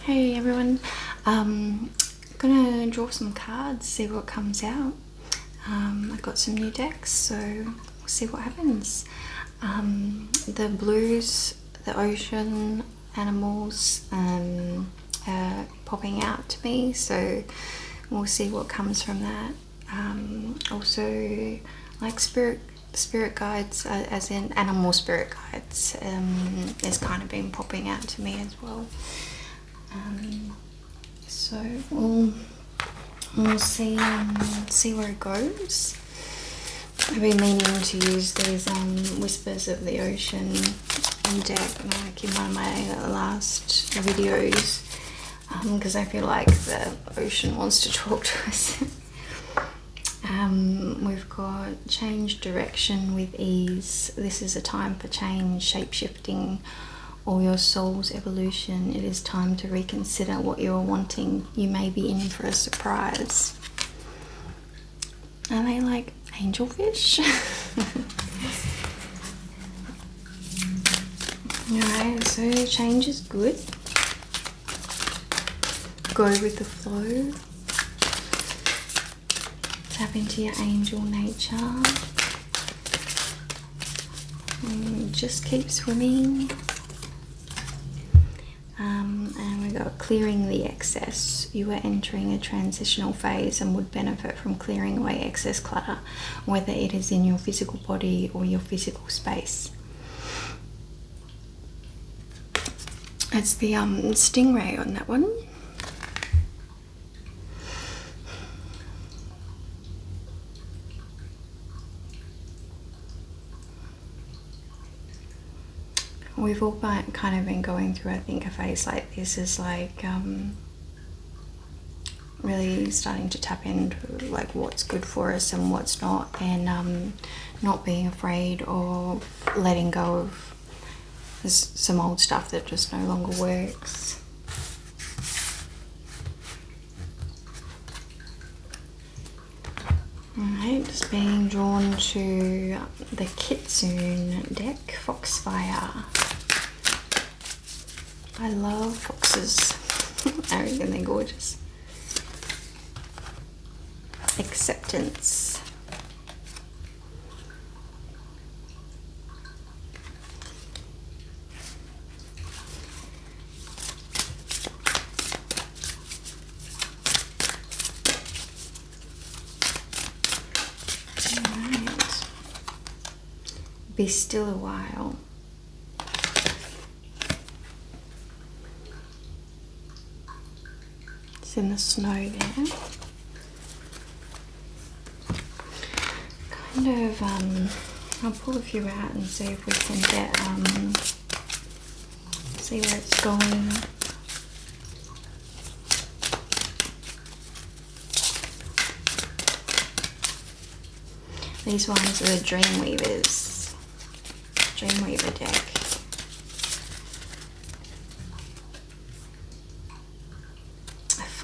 Hey everyone, gonna draw some cards, see what comes out. I've got some new decks, so we'll see what happens. The blues, the ocean, animals are popping out to me, so we'll see what comes from that. Also, like spirit guides, as in animal spirit guides, is kind of been popping out to me as well. So we'll see where it goes. I've been meaning to use these Whispers of the Ocean deck, like in one of my last videos, because I feel like the ocean wants to talk to us. We've got change direction with ease. This is a time for change, shape-shifting, or your soul's evolution. It is time to reconsider what you're wanting. You may be in for a surprise. Are they like angelfish? Alright, so change is good. Go with the flow. Tap into your angel nature. Just keep swimming. And we got clearing the excess. You are entering a transitional phase and would benefit from clearing away excess clutter, whether it is in your physical body or your physical space. It's the stingray on that one. We've all kind of been going through, I think, a phase like this, is like really starting to tap into like what's good for us and what's not, and not being afraid of letting go of some old stuff that just no longer works. Alright, just being drawn to the Kitsune deck, Foxfire. I love foxes. I reckon they're gorgeous. Acceptance. Alright. Be still a while. It's in the snow there. Kind of, I'll pull a few out and see if we can get, see where it's going. These ones are the Dreamweaver deck.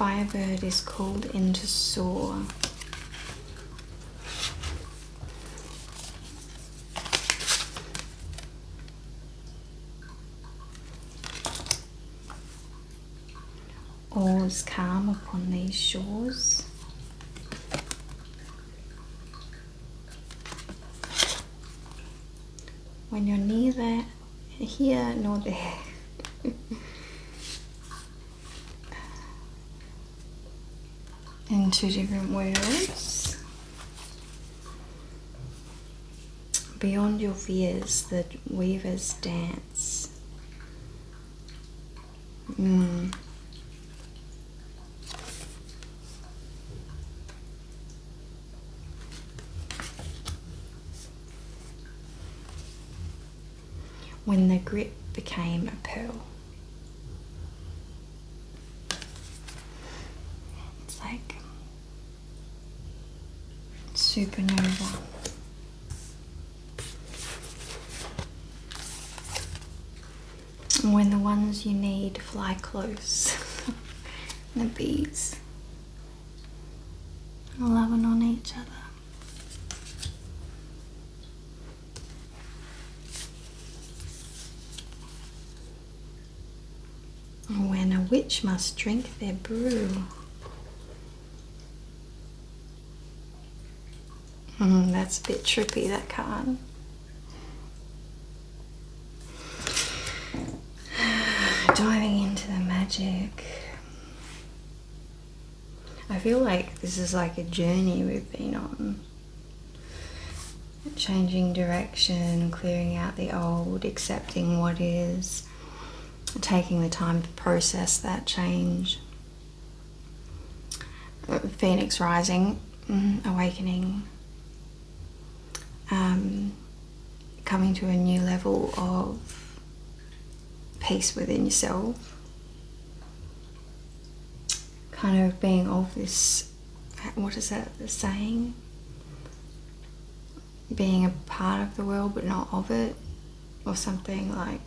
Firebird is called in to soar. All's calm upon these shores. When you're neither here nor there. In two different worlds. Beyond your fears, the weavers dance. When the grit became a pearl. It's like supernova. And when the ones you need fly close. The bees are loving on each other. When a witch must drink their brew. That's a bit trippy, that card. Diving into the magic. I feel like this is like a journey we've been on. Changing direction, clearing out the old, accepting what is, taking the time to process that change. Phoenix rising, awakening, coming to a new level of peace within yourself. Kind of being of this, what is that, the saying? Being a part of the world but not of it, or something, like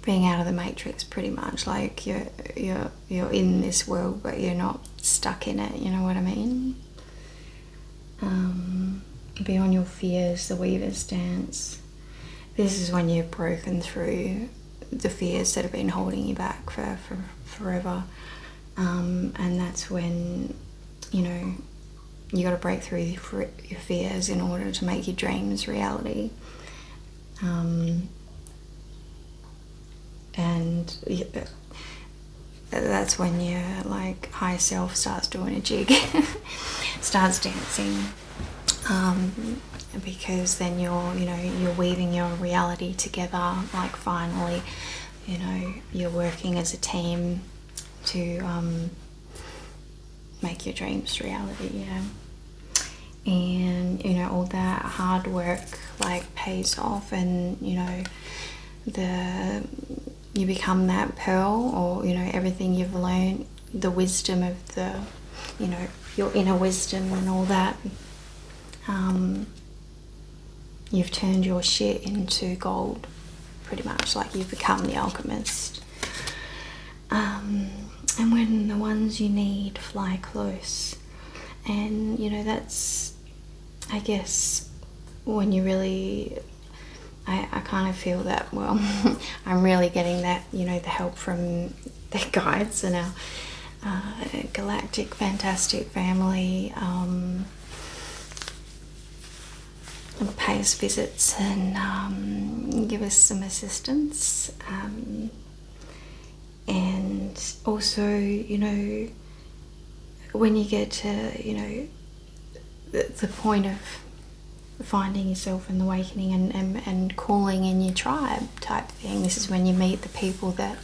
being out of the matrix, pretty much. Like you're in this world but you're not stuck in it, you know what I mean? Beyond your fears, the weaver's dance. This is when you've broken through the fears that have been holding you back for forever, and that's when, you know, you got to break through your fears in order to make your dreams reality. And that's when your like higher self starts doing a jig, starts dancing, because then you're weaving your reality together. Like finally, you know, you're working as a team to make your dreams reality. Yeah. And you know, all that hard work like pays off, and you know, you become that pearl, or you know, everything you've learned, the wisdom of the, you know, your inner wisdom and all that, you've turned your shit into gold, pretty much. Like you've become the alchemist. And when the ones you need fly close, and you know, that's, I guess, when you really, I kind of feel that, well, I'm really getting that, you know, the help from the guides and our galactic fantastic family, pay us visits and give us some assistance, and also, you know, when you get to, you know, the point of finding yourself and awakening and calling in your tribe type thing, this is when you meet the people that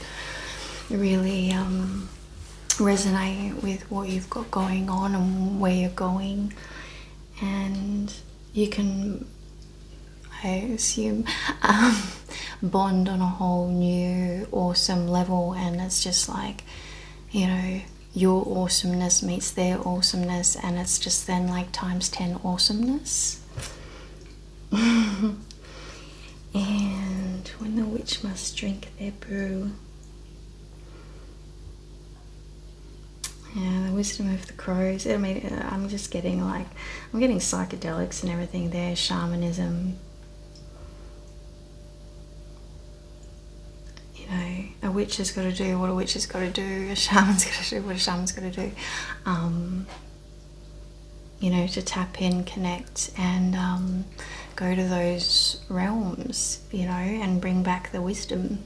really resonate with what you've got going on and where you're going, and you can, I assume, bond on a whole new awesome level. And it's just like, you know, your awesomeness meets their awesomeness, and it's just then like times 10 awesomeness. And when the witch must drink their brew. Yeah, the wisdom of the crows. I mean, I'm just getting like, I'm getting psychedelics and everything there, shamanism. You know, a witch has got to do what a witch has got to do, a shaman's got to do what a shaman's got to do. You know, to tap in, connect, and go to those realms, you know, and bring back the wisdom.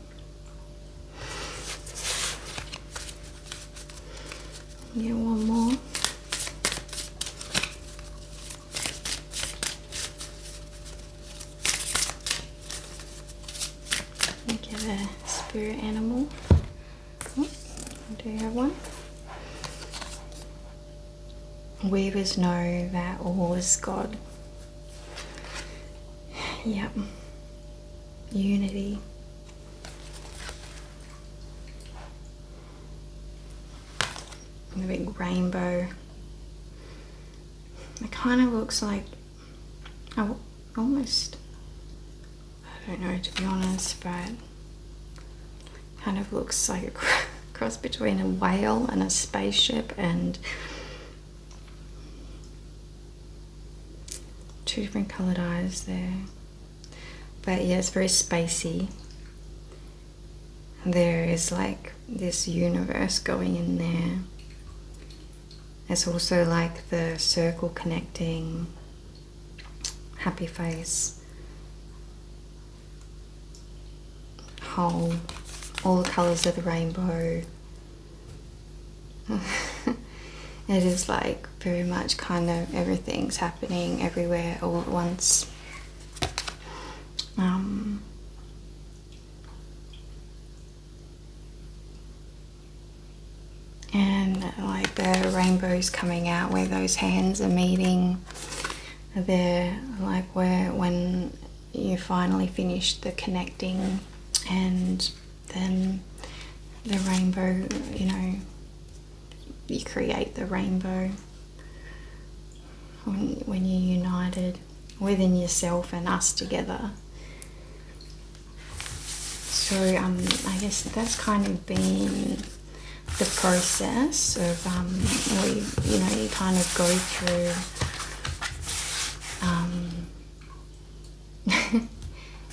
Yeah, one more. Get a spirit animal. Oh, I do have one. Weavers know that all is God. Yep. Unity. And the big rainbow. It kind of looks like, almost, I don't know, to be honest, but kind of looks like a cross between a whale and a spaceship, and two different coloured eyes there. But yeah, it's very spacey. there is like this universe going in there. It's also like the circle connecting, happy face, whole, all the colours of the rainbow. It is like very much kind of everything's happening everywhere all at once. And like the rainbows coming out where those hands are meeting. They're like where when you finally finish the connecting, and then the rainbow, you know, you create the rainbow when you're united within yourself and us together. So I guess that's kind of been the process of where you kind of go through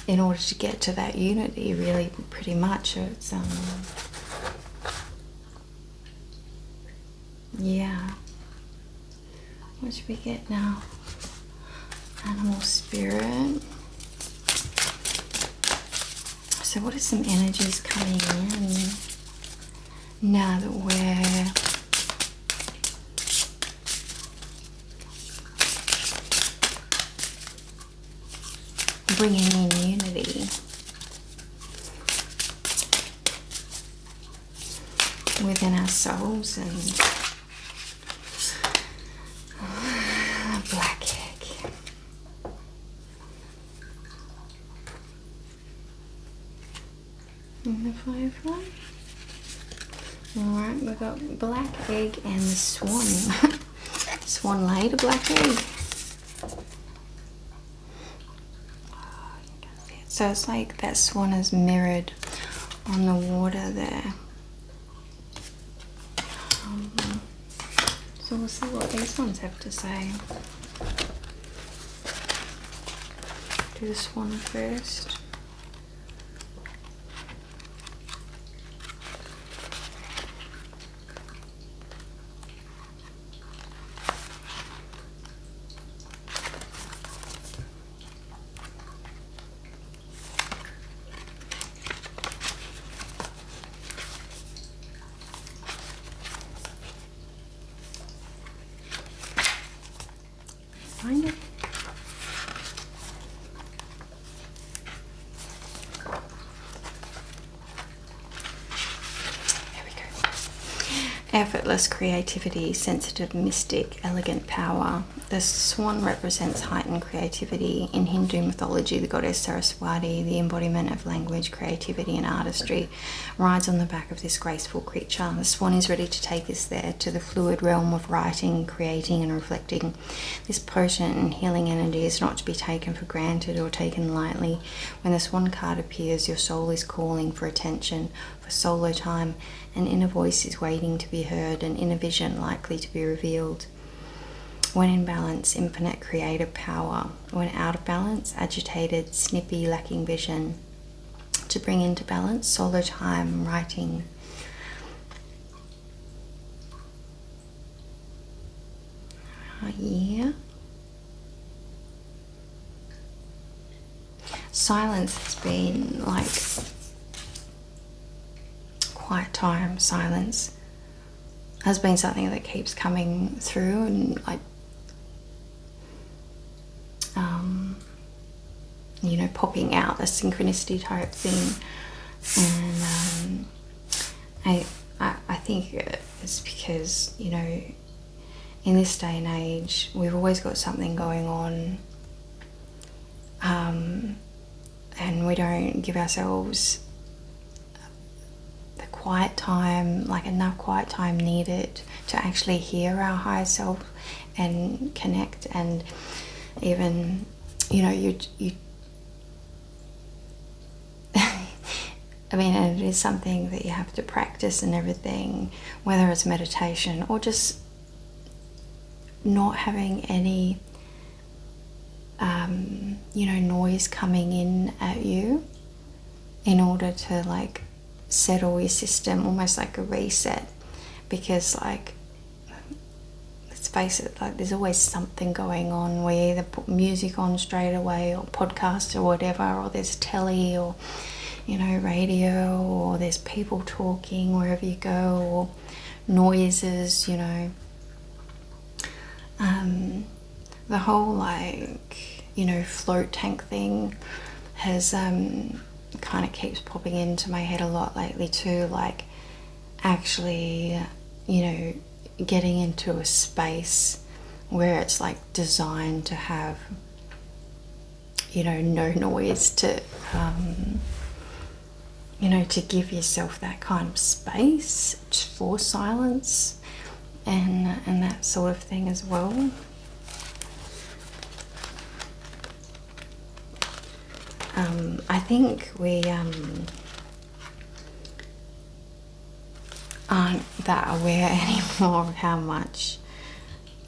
in order to get to that unity, really, pretty much. It's yeah. What should we get now? Animal spirit. So what are some energies coming in now that we're bringing in unity within ourselves? And black egg. And the firefly. Alright, we've got black egg and the swan. Swan laid a black egg. So it's like that swan is mirrored on the water there. So we'll see what these ones have to say. Do the swan first. Find it. There we go. Effortless creativity, sensitive, mystic, elegant power. The swan represents heightened creativity. In Hindu mythology, the goddess Saraswati, the embodiment of language, creativity and artistry, rides on the back of this graceful creature. The swan is ready to take us there, to the fluid realm of writing, creating and reflecting. This potent and healing energy is not to be taken for granted or taken lightly. When the swan card appears, your soul is calling for attention, for solo time. An inner voice is waiting to be heard, an inner vision likely to be revealed. When in balance, infinite creative power. When out of balance, agitated, snippy, lacking vision. To bring into balance, solo time, writing. Yeah. Silence has been like quiet time. Silence has been something that keeps coming through, and like you know, popping out, a synchronicity type thing. And I think it's because, you know, in this day and age we've always got something going on, and we don't give ourselves the quiet time, like enough quiet time needed to actually hear our higher self and connect. And even, you know, you I mean, it is something that you have to practice and everything, whether it's meditation or just not having any you know, noise coming in at you, in order to like settle your system, almost like a reset, because like, let's face it, like there's always something going on. We either put music on straight away, or podcasts or whatever, or there's telly, or you know, radio, or there's people talking wherever you go, or noises, you know. The whole like, you know, float tank thing has kind of keeps popping into my head a lot lately too, like actually, you know, getting into a space where it's like designed to have, you know, no noise, to you know, to give yourself that kind of space for silence and that sort of thing as well. I think we aren't that aware anymore of how much,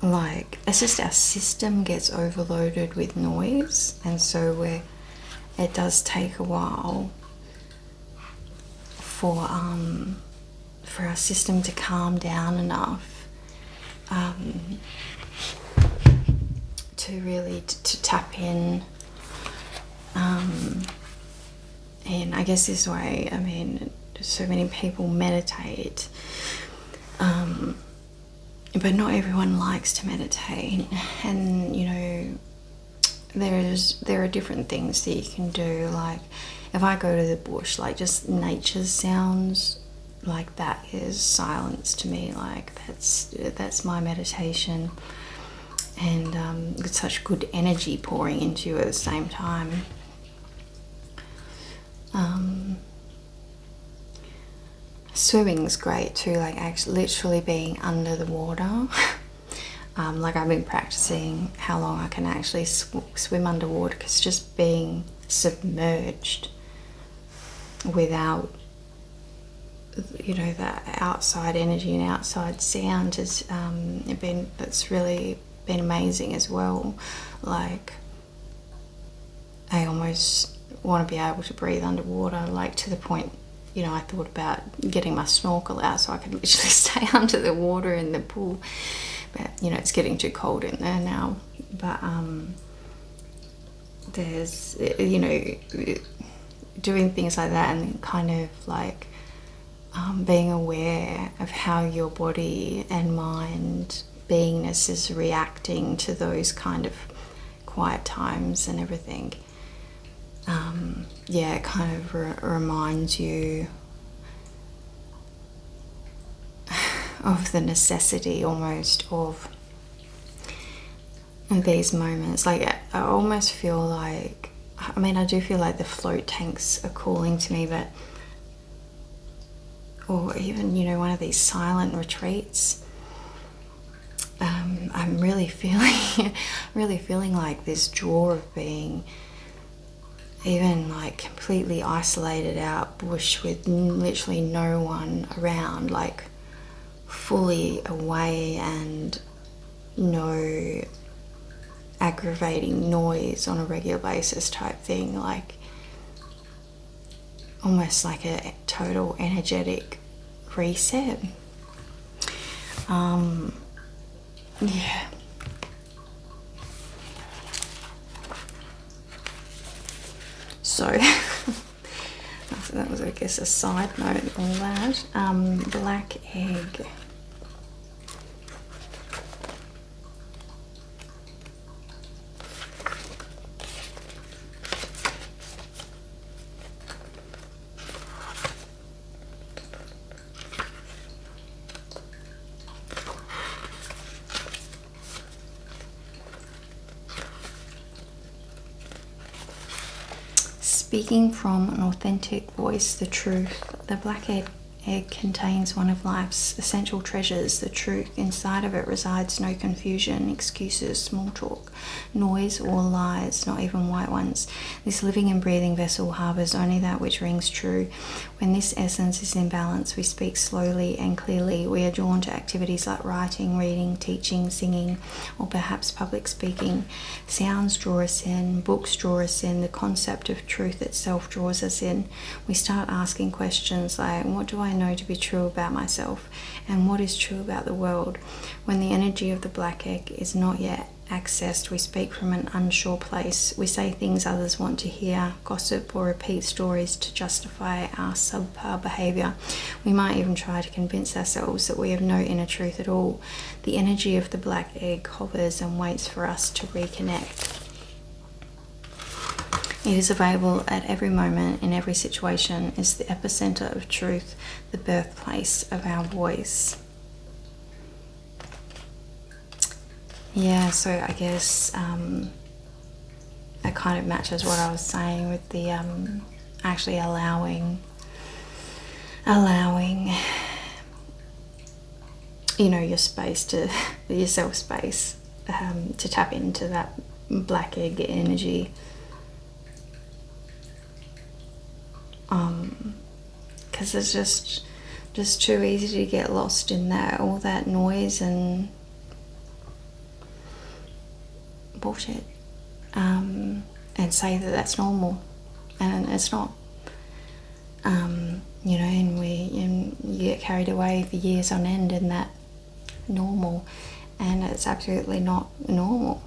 like, it's just our system gets overloaded with noise, and so it does take a while for our system to calm down enough to really to tap in. And I guess this way, I mean, so many people meditate, but not everyone likes to meditate, and you know, there are different things that you can do. Like if I go to the bush, like just nature's sounds, like that is silence to me. Like that's my meditation, and it's such good energy pouring into you at the same time. Swimming's great too, like actually literally being under the water. Like I've been practicing how long I can actually swim underwater, because just being submerged without, you know, that outside energy and outside sound has that's really been amazing as well. Like I almost want to be able to breathe underwater, like to the point, you know, I thought about getting my snorkel out so I could literally stay under the water in the pool, but you know, it's getting too cold in there now. But there's, you know, doing things like that, and kind of like being aware of how your body and mind beingness is reacting to those kind of quiet times and everything. Yeah, it kind of reminds you of the necessity almost of these moments. Like I almost feel like, I mean, I do feel like the float tanks are calling to me, but, or even, you know, one of these silent retreats. I'm really feeling like this draw of being even like completely isolated out bush with literally no one around, like fully away and no aggravating noise on a regular basis type thing, like almost like a total energetic reset. Yeah. So that was, I guess, a side note on that. Black egg. Speaking from an authentic voice, the truth. The black egg contains one of life's essential treasures, the truth. Inside of it resides no confusion, excuses, small talk, noise, or lies, not even white ones. This living and breathing vessel harbours only that which rings true. When this essence is in balance, we speak slowly and clearly. We are drawn to activities like writing, reading, teaching, singing, or perhaps public speaking. Sounds draw us in, books draw us in, the concept of truth itself draws us in. We start asking questions like, what do I know to be true about myself? And what is true about the world? When the energy of the black egg is not yet accessed, we speak from an unsure place. We say things others want to hear, gossip, or repeat stories to justify our subpar behaviour. We might even try to convince ourselves that we have no inner truth at all. The energy of the black egg hovers and waits for us to reconnect. It is available at every moment, in every situation. It's the epicenter of truth, the birthplace of our voice. Yeah, so I guess it kind of matches what I was saying with the actually allowing, you know, your space to, your self space, to tap into that black egg energy. Because it's just too easy to get lost in that, all that noise and bullshit, and say that that's normal, and it's not. You know, and you get carried away for years on end in that normal, and it's absolutely not normal.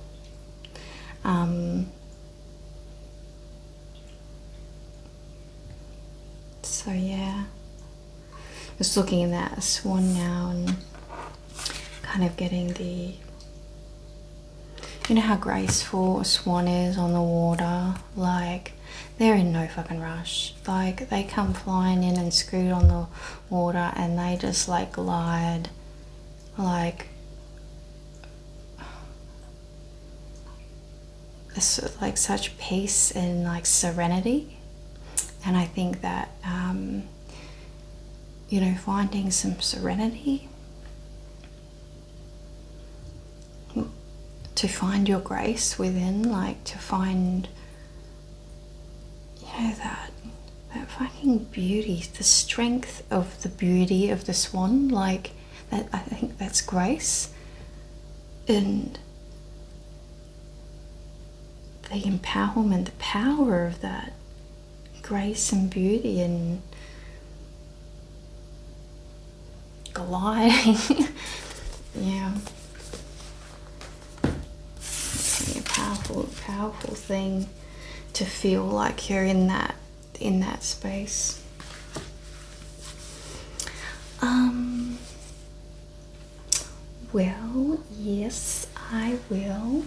So yeah, just looking at that swan now and kind of getting the, you know how graceful a swan is on the water, like they're in no fucking rush. Like they come flying in and scoot on the water and they just like glide like such peace and like serenity. And I think that you know, finding some serenity, to find your grace within, like to find, you know, that fucking beauty, the strength of the beauty of the swan, like that. I think that's grace, and the empowerment, the power of that grace and beauty and gliding. Yeah. A powerful thing to feel like you're in that space. Well, yes, I will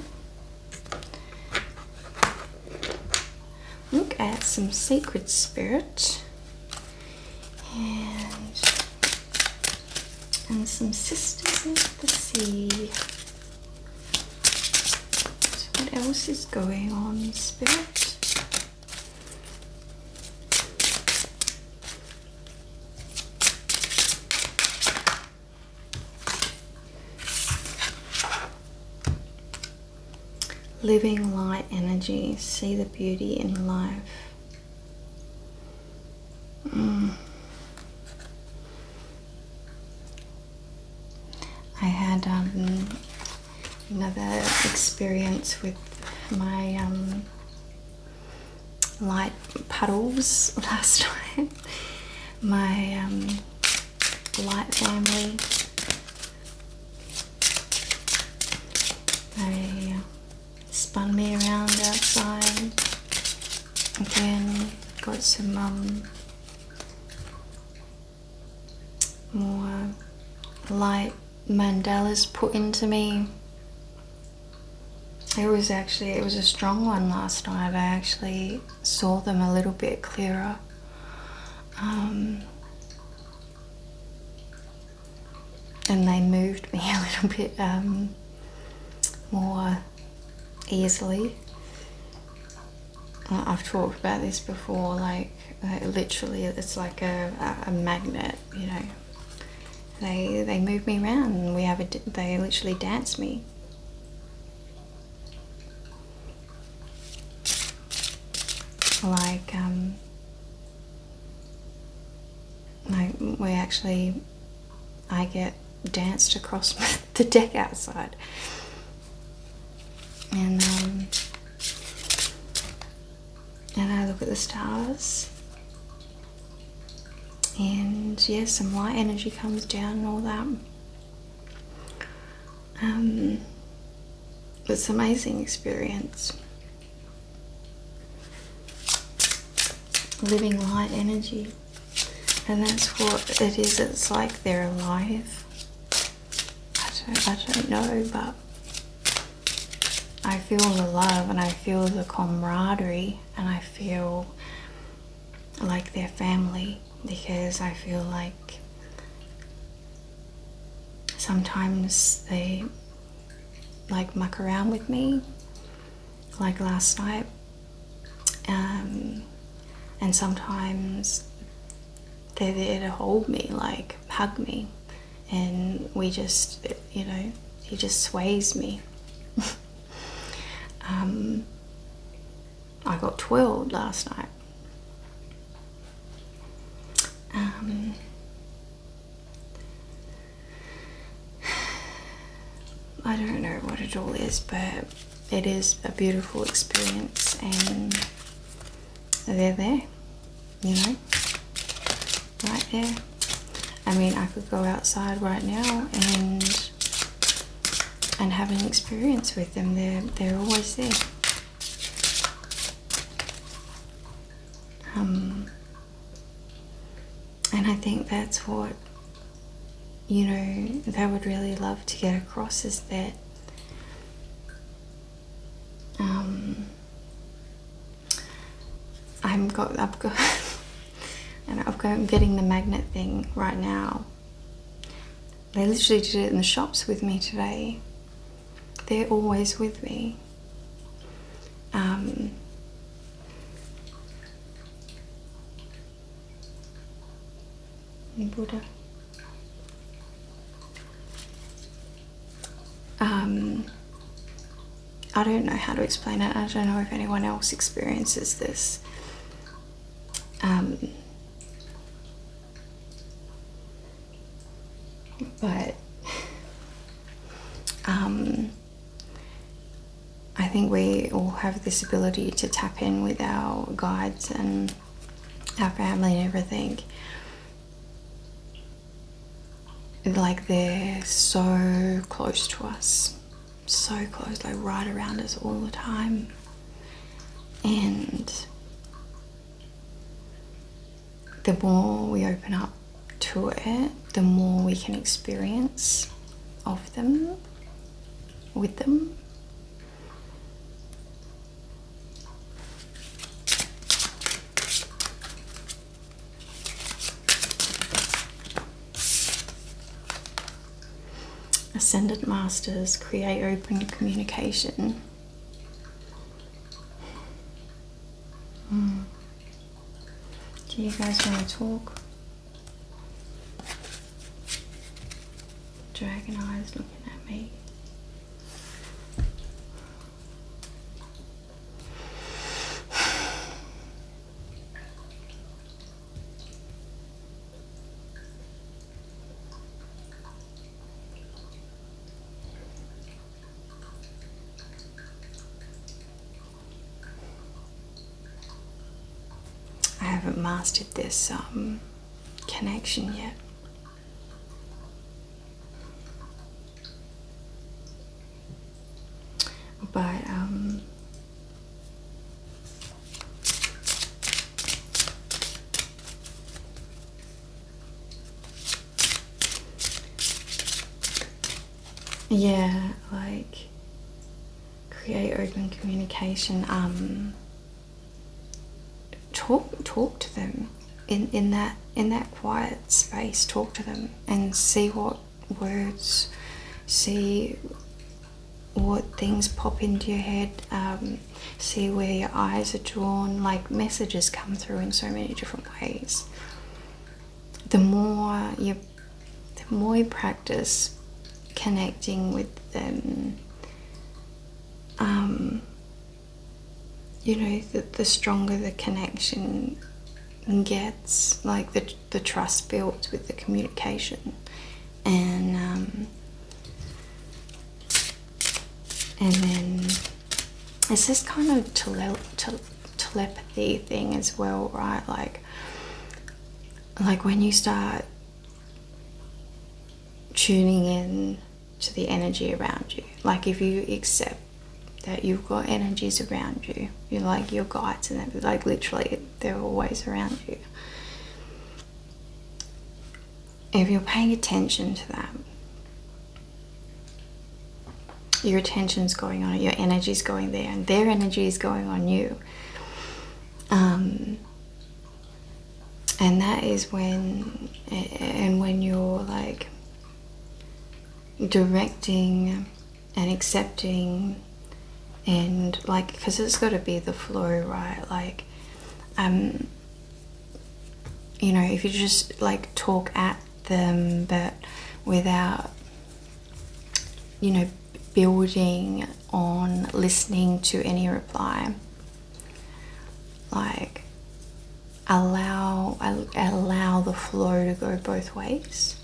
look at some sacred spirit and some sisters of the sea. So what else is going on, spirit? Living light energy, see the beauty in life. I had another experience with my light puddles last time. My light family, they spun me around outside. Again, got some more light mandalas put into me. It was a strong one last night. I actually saw them a little bit clearer. And they moved me a little bit more easily. I've talked about this before, like literally it's like a magnet, you know. They move me around, and they literally dance me. Like I get danced across the deck outside, and I look at the stars, and yeah, some light energy comes down and all that. It's an amazing experience. Living light energy, and that's what it is. It's like they're alive. I don't know, but I feel the love, and I feel the camaraderie, and I feel like they're family, because I feel like sometimes they like muck around with me, like last night, and sometimes they're there to hold me, like hug me, and we just, you know, he just sways me. I got twirled last night. I don't know what it all is, but it is a beautiful experience, and they're there, you know, right there. I mean, I could go outside right now and have an experience with them. They're always there. And I think that's what, you know, they would really love to get across, is that I'm getting the magnet thing right now. They literally did it in the shops with me today. They're always with me. Buddha. I don't know how to explain it. I don't know if anyone else experiences this. But I think we all have this ability to tap in with our guides and our family and everything. Like, they're so close to us, so close, like right around us all the time. And the more we open up to it, the more we can experience of them, with them. Ascendant Masters create open communication. Do you guys want to talk? Dragon eyes looking at me. I haven't mastered this connection yet. But yeah, like, create open communication. Talk to them in that quiet space. Talk to them and see what words, see what things pop into your head, see where your eyes are drawn. Like, messages come through in so many different ways. The more you practice connecting with them, you know, the stronger the connection gets, like the trust built with the communication, and then it's this kind of telepathy thing as well, right? Like when you start tuning in to the energy around you, like if you accept that you've got energies around you, you're like your guides, and like literally they're always around you. If you're paying attention to that, your attention's going on it, your energy's going there, and their energy is going on you. And that is when you're like directing and accepting, and like, because it's got to be the flow, right? Like, you know, if you just like talk at them but without, you know, building on listening to any reply, like allow the flow to go both ways,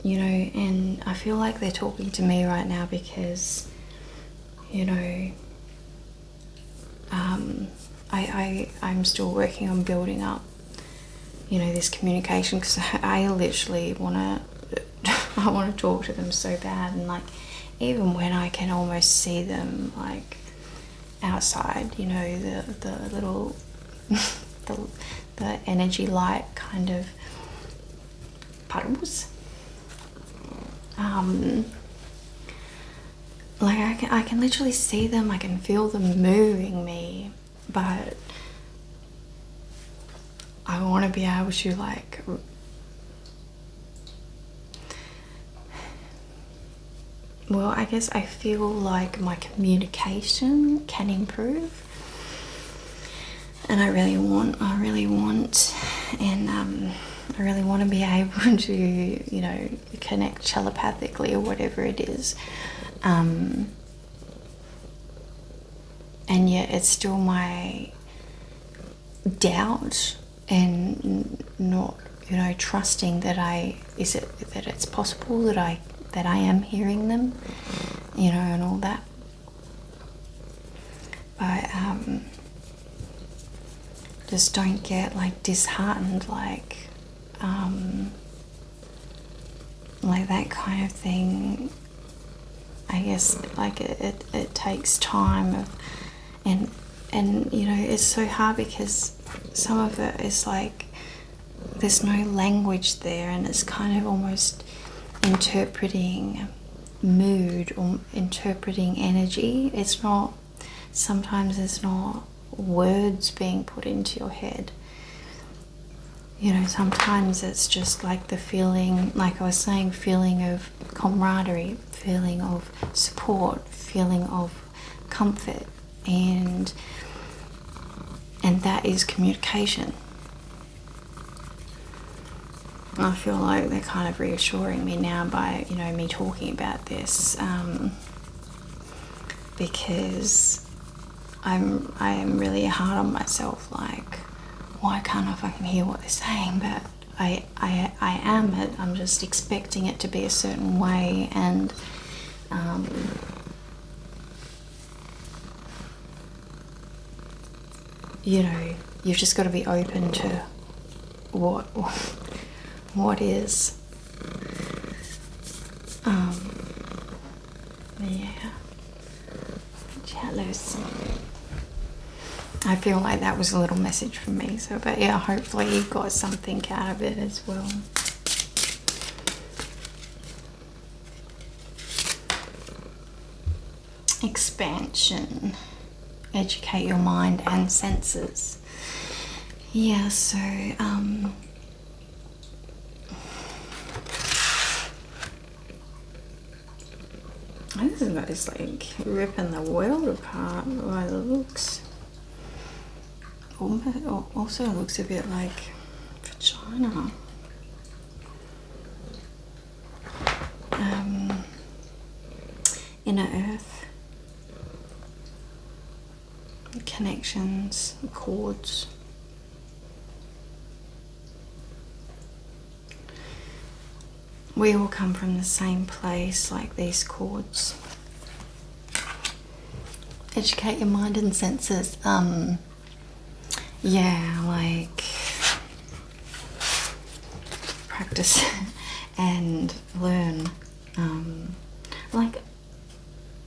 you know. And I feel like they're talking to me right now because, you know, I'm still working on building up, you know, this communication, because I literally want to talk to them so bad. And like, even when I can almost see them like outside, you know, the little the energy light kind of puddles, like I can literally see them, I can feel them moving me, but I want to be able to like well, I guess I feel like my communication can improve, and I really want to be able to, you know, connect telepathically or whatever it is, and yet it's still my doubt and not, you know, trusting that it's possible that I am hearing them, you know, and all that. But just don't get like disheartened, like that kind of thing. I guess like it takes time and you know, it's so hard because some of it is like there's no language there, and it's kind of almost interpreting mood or interpreting energy. Sometimes it's not words being put into your head, you know. Sometimes it's just like the feeling, like I was saying, feeling of camaraderie, feeling of support, feeling of comfort, and that is communication. I feel like they're kind of reassuring me now by, you know, me talking about this, because I am really hard on myself, like, why can't I fucking hear what they're saying? But I am it. I'm just expecting it to be a certain way, and you know, you've just got to be open to what is. Yeah. Jealous. I feel like that was a little message from me. So, but yeah, hopefully you got something out of it as well. Expansion. Educate your mind and senses. Yeah, so This guy's like ripping the world apart by the looks. Also looks a bit like vagina. Inner earth. Connections, cords. We all come from the same place, like these cords. Educate your mind and senses. Yeah, like practice and learn. Like,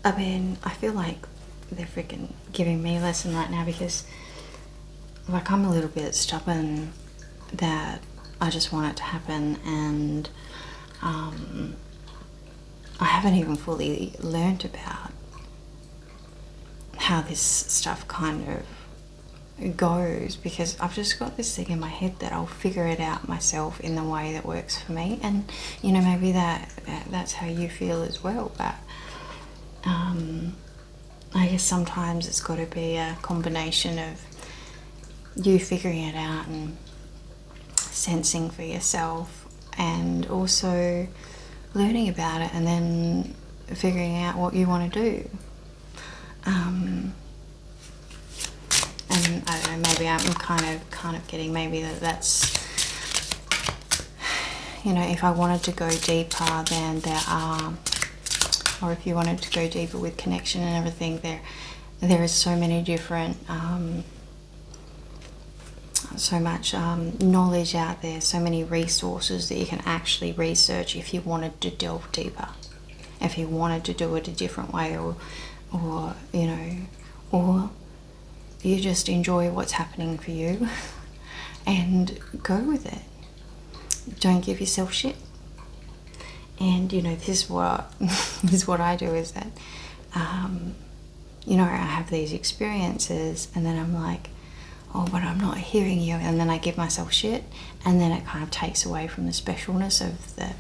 I mean, I feel like they're freaking giving me a lesson right now because, like, I'm a little bit stubborn that I just want it to happen, and I haven't even fully learned about how this stuff kind of goes, because I've just got this thing in my head that I'll figure it out myself in the way that works for me. And you know, maybe that's how you feel as well, but I guess sometimes it's got to be a combination of you figuring it out and sensing for yourself, and also learning about it and then figuring out what you want to do. And I don't know, maybe I'm kind of getting maybe that's, you know, if I wanted to go deeper, then there are, or if you wanted to go deeper with connection and everything, there is so many different, so much knowledge out there, so many resources that you can actually research if you wanted to delve deeper, if you wanted to do it a different way, or you know, or you just enjoy what's happening for you and go with it. Don't give yourself shit. And you know, this is what I do, is that you know, I have these experiences and then I'm like, oh, but I'm not hearing you, and then I give myself shit, and then it kind of takes away from the specialness of the,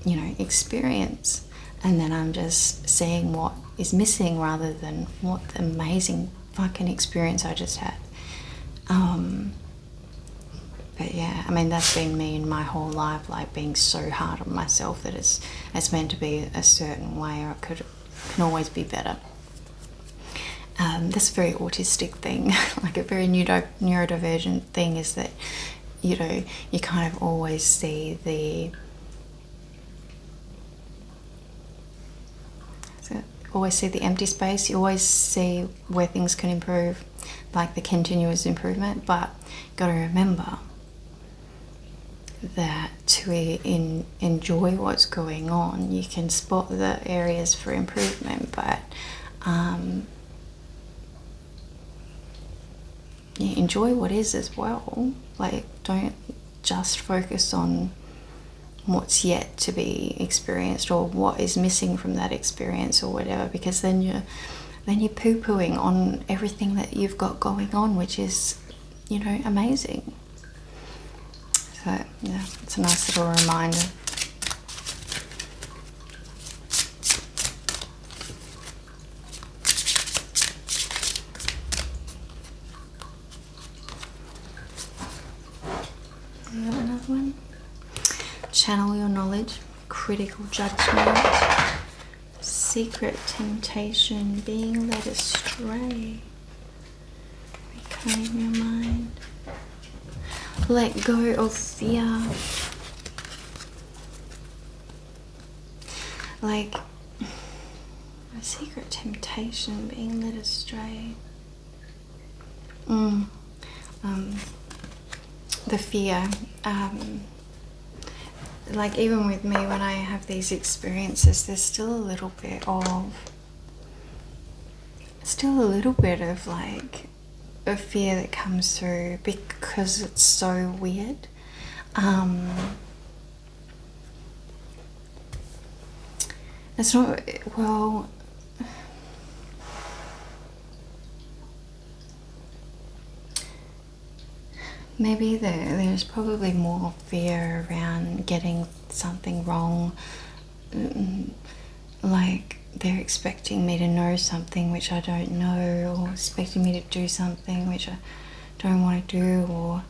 you know, experience, and then I'm just seeing what is missing rather than what the amazing fucking experience I just had. But yeah, I mean, that's been me in my whole life, like being so hard on myself that it's meant to be a certain way, or it can always be better. This very autistic thing, like a very neurodivergent thing, is that, you know, you kind of always see the empty space. You always see where things can improve, like the continuous improvement. But got to remember that to enjoy what's going on, you can spot the areas for improvement, but you enjoy what is as well. Like, don't just focus on what's yet to be experienced or what is missing from that experience or whatever, because then you're poo-pooing on everything that you've got going on, which is, you know, amazing. So yeah, it's a nice little reminder. Another one. Channel your knowledge. Critical judgment. Secret temptation. Being led astray. Reclaim your mind. Let go of fear. Like a secret temptation. Being led astray. The fear, like even with me, when I have these experiences, there's still a little bit of like a fear that comes through, because it's so weird. It's not, well, maybe there's probably more fear around getting something wrong, like they're expecting me to know something which I don't know, or expecting me to do something which I don't want to do, or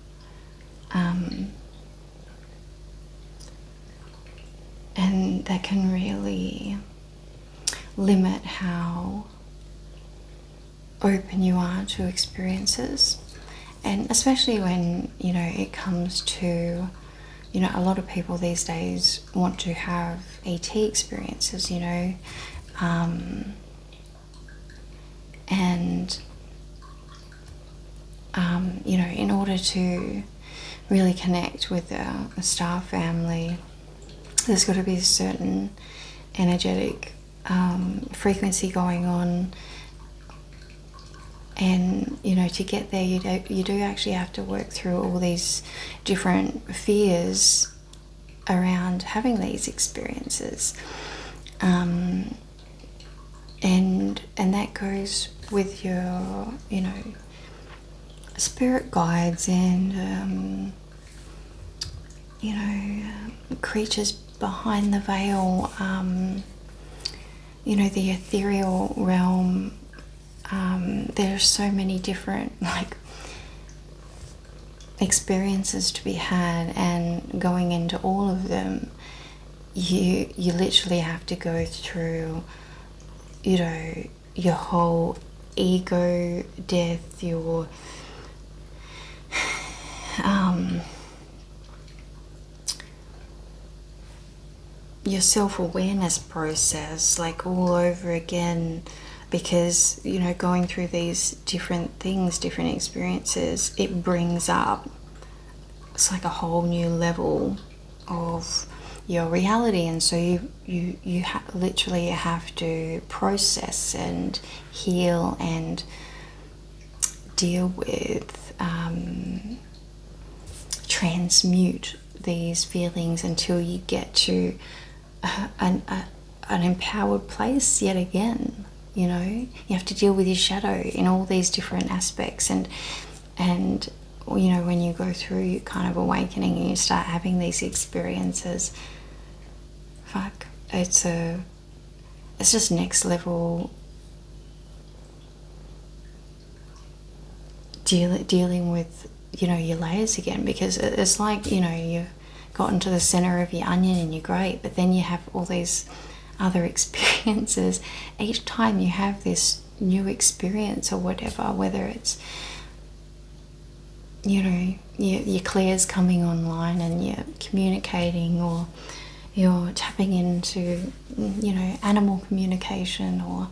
and that can really limit how open you are to experiences. And especially when, you know, it comes to, you know, a lot of people these days want to have ET experiences, you know, and you know, in order to really connect with a star family, there's got to be a certain energetic frequency going on. And, you know, to get there, you do actually have to work through all these different fears around having these experiences. And that goes with your, you know, spirit guides and, you know, creatures behind the veil, you know, the ethereal realm. There's so many different, like, experiences to be had, and going into all of them, you literally have to go through, you know, your whole ego death, your self-awareness process, like, all over again. Because, you know, going through these different things, different experiences, it brings up, it's like a whole new level of your reality. And so you literally have to process and heal and deal with, transmute these feelings until you get to an empowered place yet again. You know, you have to deal with your shadow in all these different aspects, and you know, when you go through kind of awakening and you start having these experiences, fuck, it's just next level dealing with, you know, your layers again. Because it's like, you know, you've gotten to the center of your onion and you're great, but then you have all these other experiences. Each time you have this new experience or whatever, whether it's, you know, your clairs coming online and you're communicating, or you're tapping into, you know, animal communication or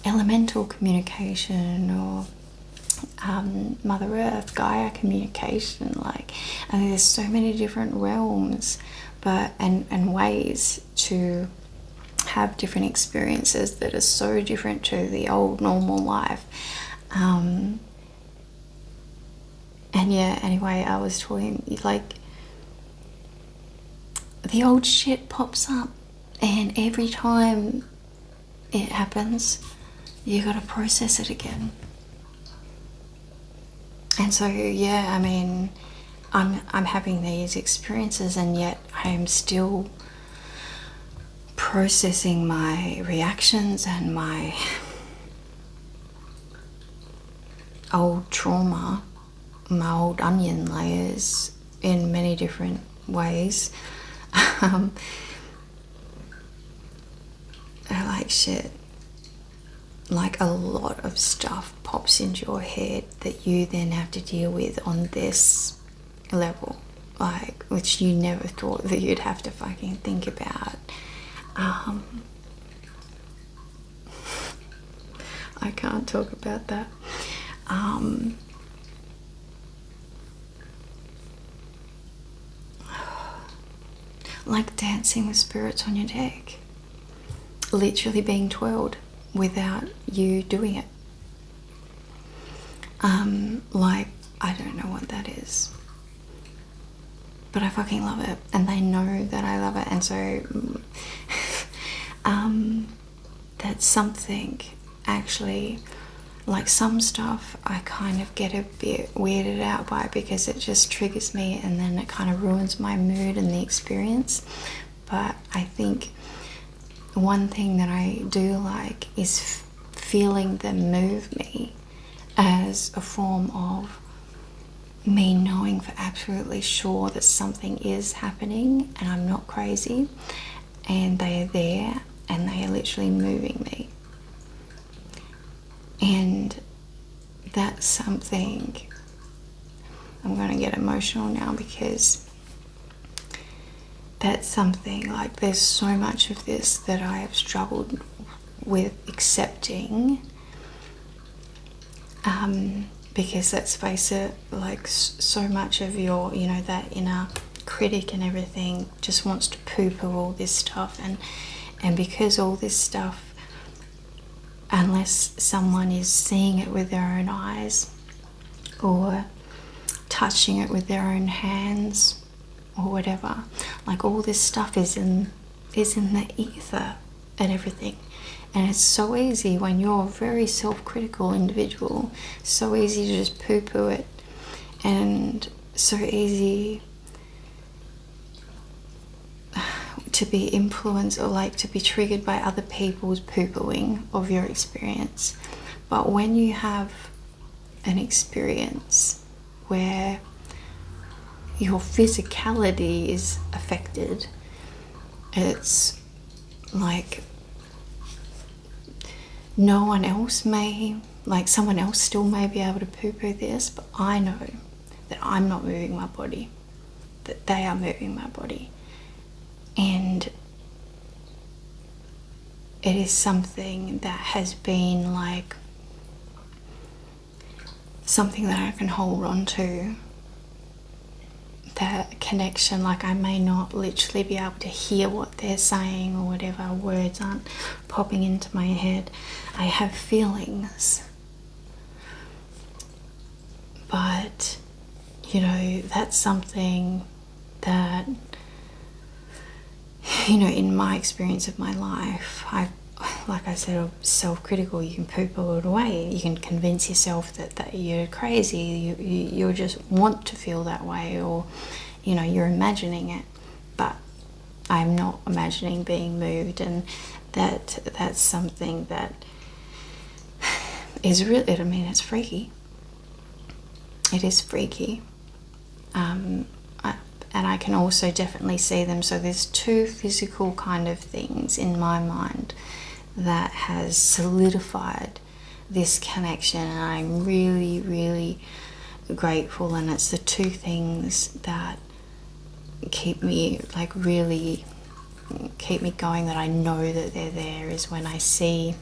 elemental communication, or Mother Earth, Gaia communication, like, I mean, there's so many different realms, but and ways to have different experiences that are so different to the old normal life. And yeah, anyway, I was talking, like, the old shit pops up, and every time it happens, you gotta process it again. And so, yeah, I mean, I'm having these experiences, and yet I am still processing my reactions and my old trauma, my old onion layers, in many different ways. Like, shit, like, a lot of stuff pops into your head that you then have to deal with on this level, like, which you never thought that you'd have to fucking think about. I can't talk about that. Like dancing with spirits on your deck, literally being twirled without you doing it. Like, I don't know what that is, but I fucking love it, and they know that I love it. And so that's something, actually, like, some stuff I kind of get a bit weirded out by, because it just triggers me and then it kind of ruins my mood and the experience. But I think one thing that I do like is feeling them move me as a form of me knowing for absolutely sure that something is happening and I'm not crazy, and they are there and they are literally moving me. And that's something, I'm going to get emotional now because that's something, like, there's so much of this that I have struggled with accepting, because let's face it, like, so much of your, you know, that inner critic and everything just wants to poo-poo all this stuff, and because all this stuff, unless someone is seeing it with their own eyes or touching it with their own hands or whatever, like, all this stuff is in the ether and everything. And it's so easy when you're a very self-critical individual, so easy to just poo-poo it, and so easy to be influenced or like to be triggered by other people's poo-pooing of your experience. But when you have an experience where your physicality is affected, it's like no one else may, like, someone else still may be able to poo-poo this, but I know that I'm not moving my body, that they are moving my body. And it is something that has been like something that I can hold on to, that connection. Like, I may not literally be able to hear what they're saying or whatever, words aren't popping into my head. I have feelings, but you know, that's something that, you know, in my experience of my life, like I said, self-critical, you can poo-poo it away. You can convince yourself that you're crazy, you just want to feel that way, or, you know, you're imagining it. But I'm not imagining being moved, and that's something that is really, I mean, it's freaky. It is freaky. And I can also definitely see them. So there's two physical kind of things in my mind that has solidified this connection, and I'm really, really grateful. And it's the two things that keep me, like, really keep me going, that I know that they're there, is when I see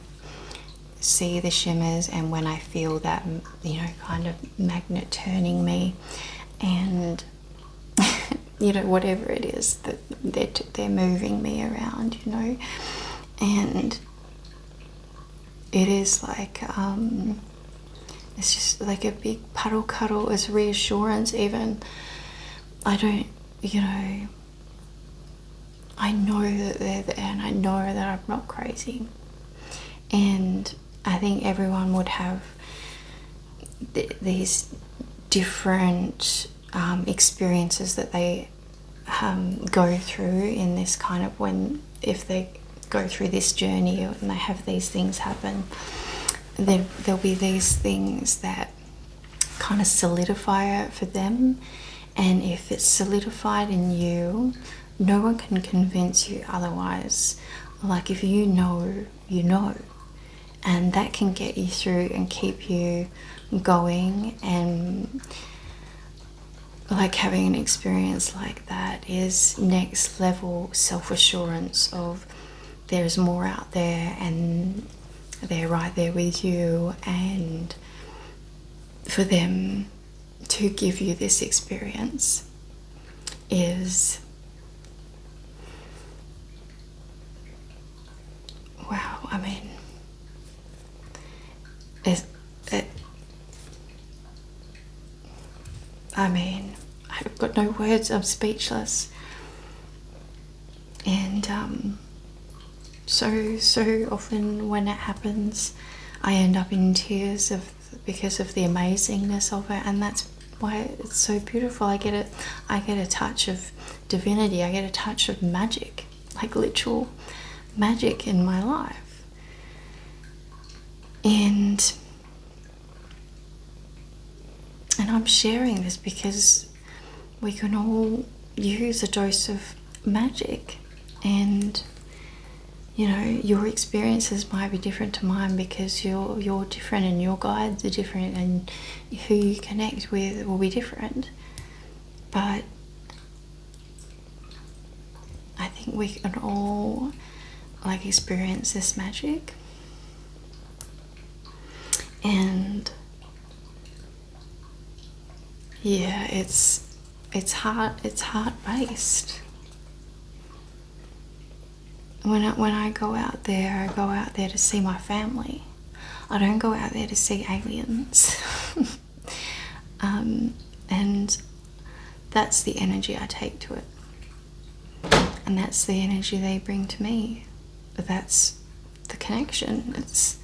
the shimmers, and when I feel that, you know, kind of magnet turning me, and you know, whatever it is that they're moving me around, you know. And it is like, it's just like a big puddle cuddle as reassurance. Even I don't, you know, I know that they're there, and I know that I'm not crazy. And I think everyone would have these different experiences that they go through in this kind of, when, if they go through this journey and they have these things happen, there'll be these things that kind of solidify it for them. And if it's solidified in you, no one can convince you otherwise. Like, if you know, you know, and that can get you through and keep you going. And like, having an experience like that is next level self-assurance of there's more out there, and they're right there with you. And for them to give you this experience is, wow. I mean, I've got no words, I'm speechless. And so often when it happens, I end up in tears because of the amazingness of it. And that's why it's so beautiful. I get a touch of divinity, I get a touch of magic, like literal magic in my life. And I'm sharing this because we can all use a dose of magic, and you know, your experiences might be different to mine because you're different, and your guides are different, and who you connect with will be different. But I think we can all like experience this magic, and yeah, it's heart based. When I go out there, I go out there to see my family. I don't go out there to see aliens. And that's the energy I take to it, and that's the energy they bring to me. But that's the connection. It's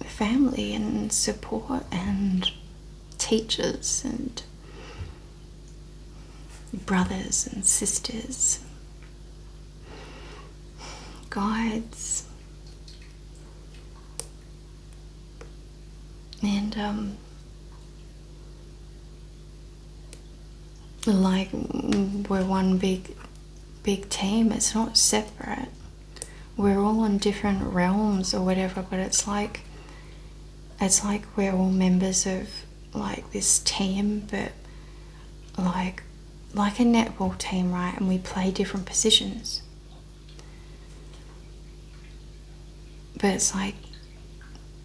family and support and teachers and brothers and sisters, guides, and like we're one big team. It's not separate. We're all in different realms or whatever, but it's like we're all members of like this team, but like a netball team, right? And we play different positions. But it's like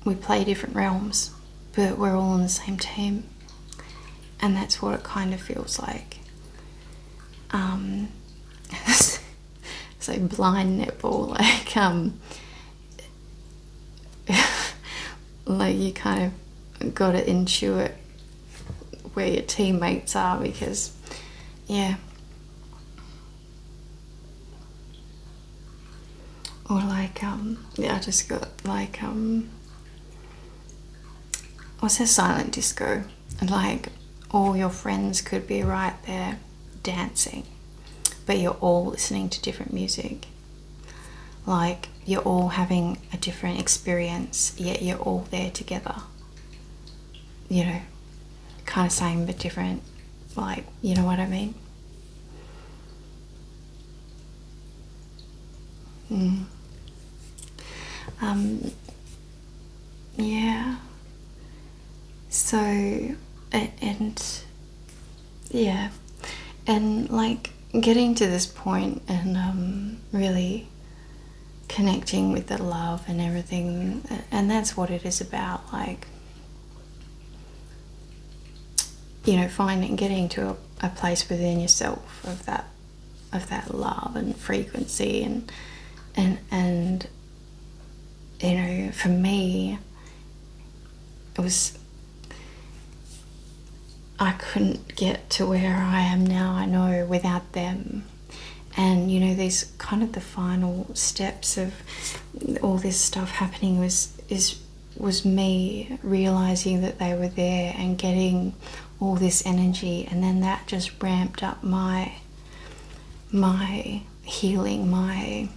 we play different realms, but we're all on the same team. And that's what it kind of feels like. So blind netball, like you kind of got to intuit where your teammates are, because yeah. Or like yeah, I just got like what's a silent disco? And like all your friends could be right there dancing, but you're all listening to different music. Like you're all having a different experience, yet you're all there together. You know, kind of same but different. Like, you know what I mean? Yeah. So, and yeah, and like getting to this point and really connecting with the love and everything, and that's what it is about. Like, you know, getting to a place within yourself of that love and frequency, and you know, for me, it was, I couldn't get to where I am now, I know, without them. And you know, these kind of the final steps of all this stuff happening was me realizing that they were there and getting all this energy, and then that just ramped up my healing, my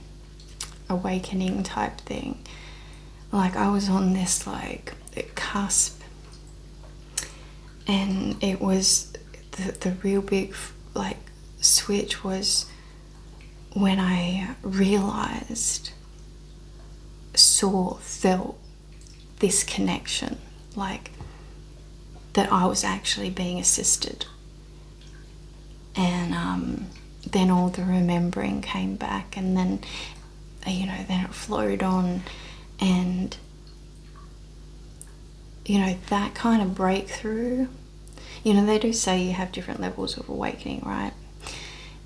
awakening type thing. Like I was on this like cusp, and it was the real big like switch was when I realized, felt this connection, like that I was actually being assisted. And then all the remembering came back, and then you know, then it flowed on, and you know, that kind of breakthrough, you know, they do say you have different levels of awakening, right?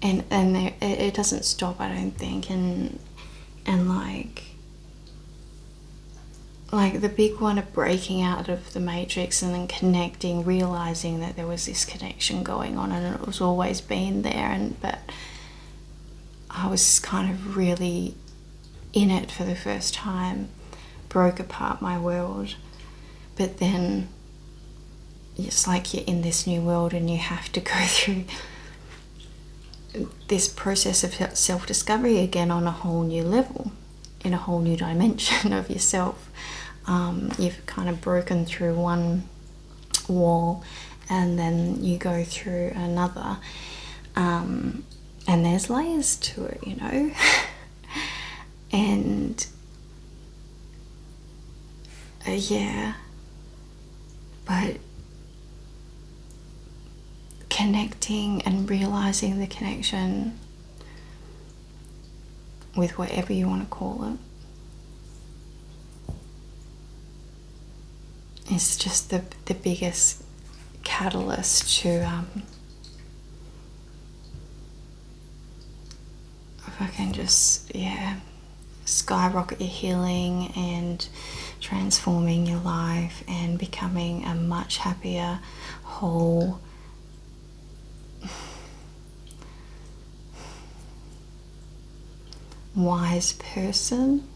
And it doesn't stop, I don't think, and like the big one of breaking out of the matrix and then connecting, realizing that there was this connection going on, and it was always been there, but I was kind of really in it for the first time, broke apart my world. But then it's like you're in this new world and you have to go through this process of self-discovery again on a whole new level, in a whole new dimension of yourself. You've kind of broken through one wall and then you go through another, and there's layers to it, you know. And yeah, but connecting and realizing the connection with whatever you want to call it is just the biggest catalyst to if I can just, yeah, skyrocket your healing and transforming your life and becoming a much happier, whole, wise person.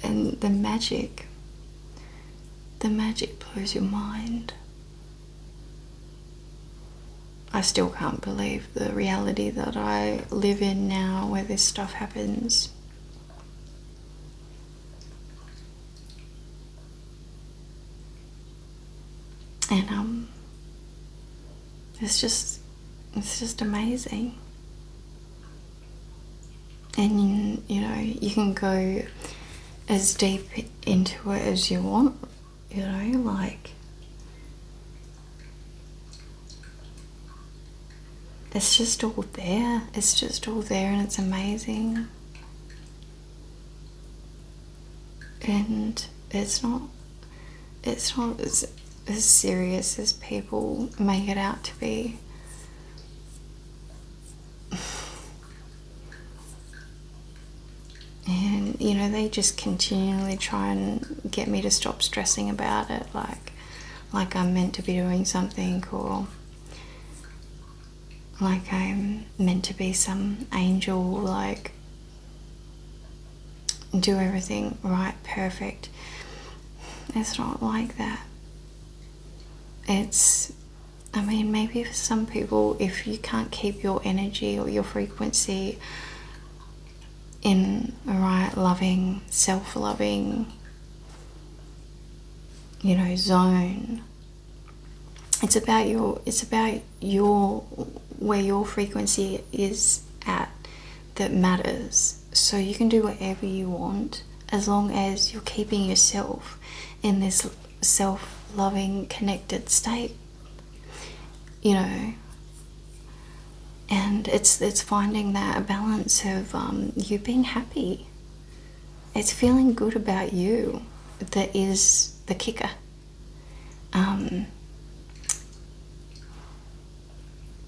And the magic blows your mind. I still can't believe the reality that I live in now, where this stuff happens. And it's just amazing. And you know, you can go as deep into it as you want, you know, like it's just all there. It's just all there, and it's amazing. And it's not as serious as people make it out to be. And you know, they just continually try and get me to stop stressing about it, like I'm meant to be doing something, or like I'm meant to be some angel, like do everything right, perfect. It's not like that. It's, I mean, maybe for some people, if you can't keep your energy or your frequency in a right, loving, self-loving, you know, zone, it's about your where your frequency is at that matters. So you can do whatever you want as long as you're keeping yourself in this self-loving, connected state, you know. And it's finding that balance of you being happy. It's feeling good about you that is the kicker.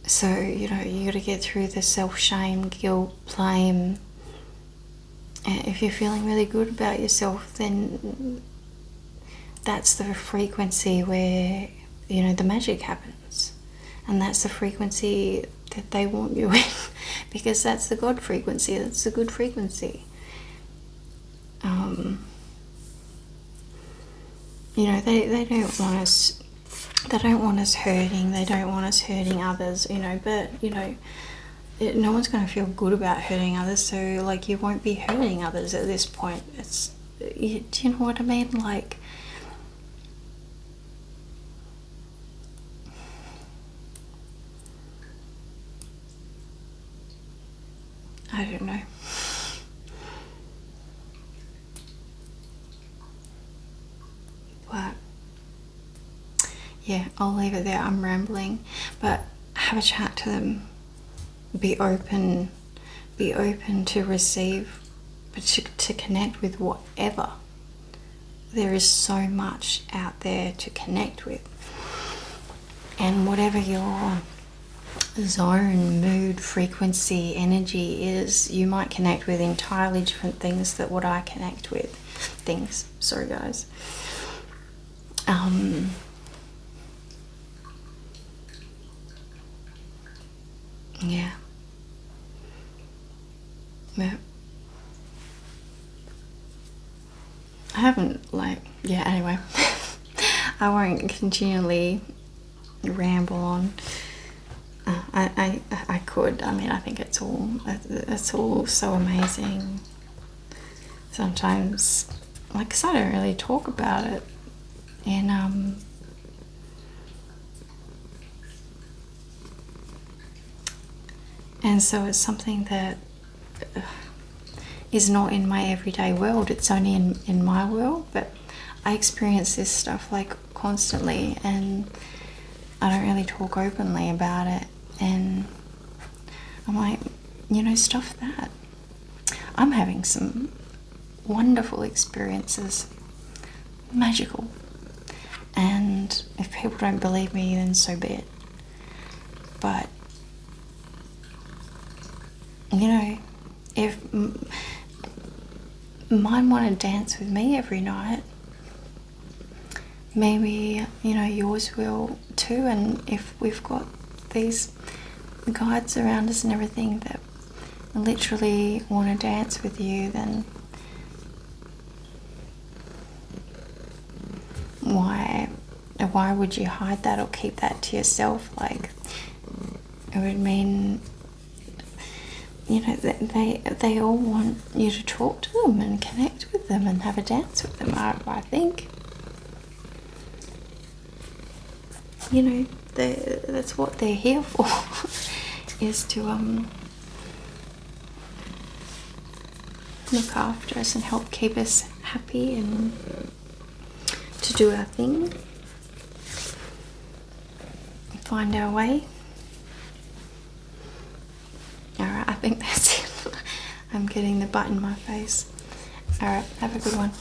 So, you know, you got to get through the self-shame, guilt, blame. And if you're feeling really good about yourself, then that's the frequency where, you know, the magic happens. And that's the frequency that they want you in, because that's the God frequency, that's the good frequency. You know, they don't want us, hurting, they don't want us hurting others, you know, but, you know, no one's going to feel good about hurting others, so, like, you won't be hurting others at this point. It's, do you know what I mean? Like, I don't know. But yeah, I'll leave it there. I'm rambling, but have a chat to them. Be open to receive, but to connect with whatever. There is so much out there to connect with, and whatever your zone, mood, frequency, energy is, you might connect with entirely different things that what I connect with. Sorry guys. Yeah. Yeah. I haven't, like, yeah, anyway. I won't continually ramble on. I could. I mean, I think it's all so amazing. Sometimes, like, 'cause I don't really talk about it, and so it's something that is not in my everyday world. It's only in my world, but I experience this stuff like constantly, and I don't really talk openly about it. And I'm like, stuff that. I'm having some wonderful experiences, magical. And if people don't believe me, then so be it. But if mine want to dance with me every night, maybe yours will too. And if we've got these guides around us and everything that literally want to dance with you, then why would you hide that or keep that to yourself? Like, it would mean they all want you to talk to them and connect with them and have a dance with them. I think that's what they're here for, is to look after us and help keep us happy and to do our thing, find our way. Alright, I think that's it. I'm getting the butt in my face. Alright, have a good one.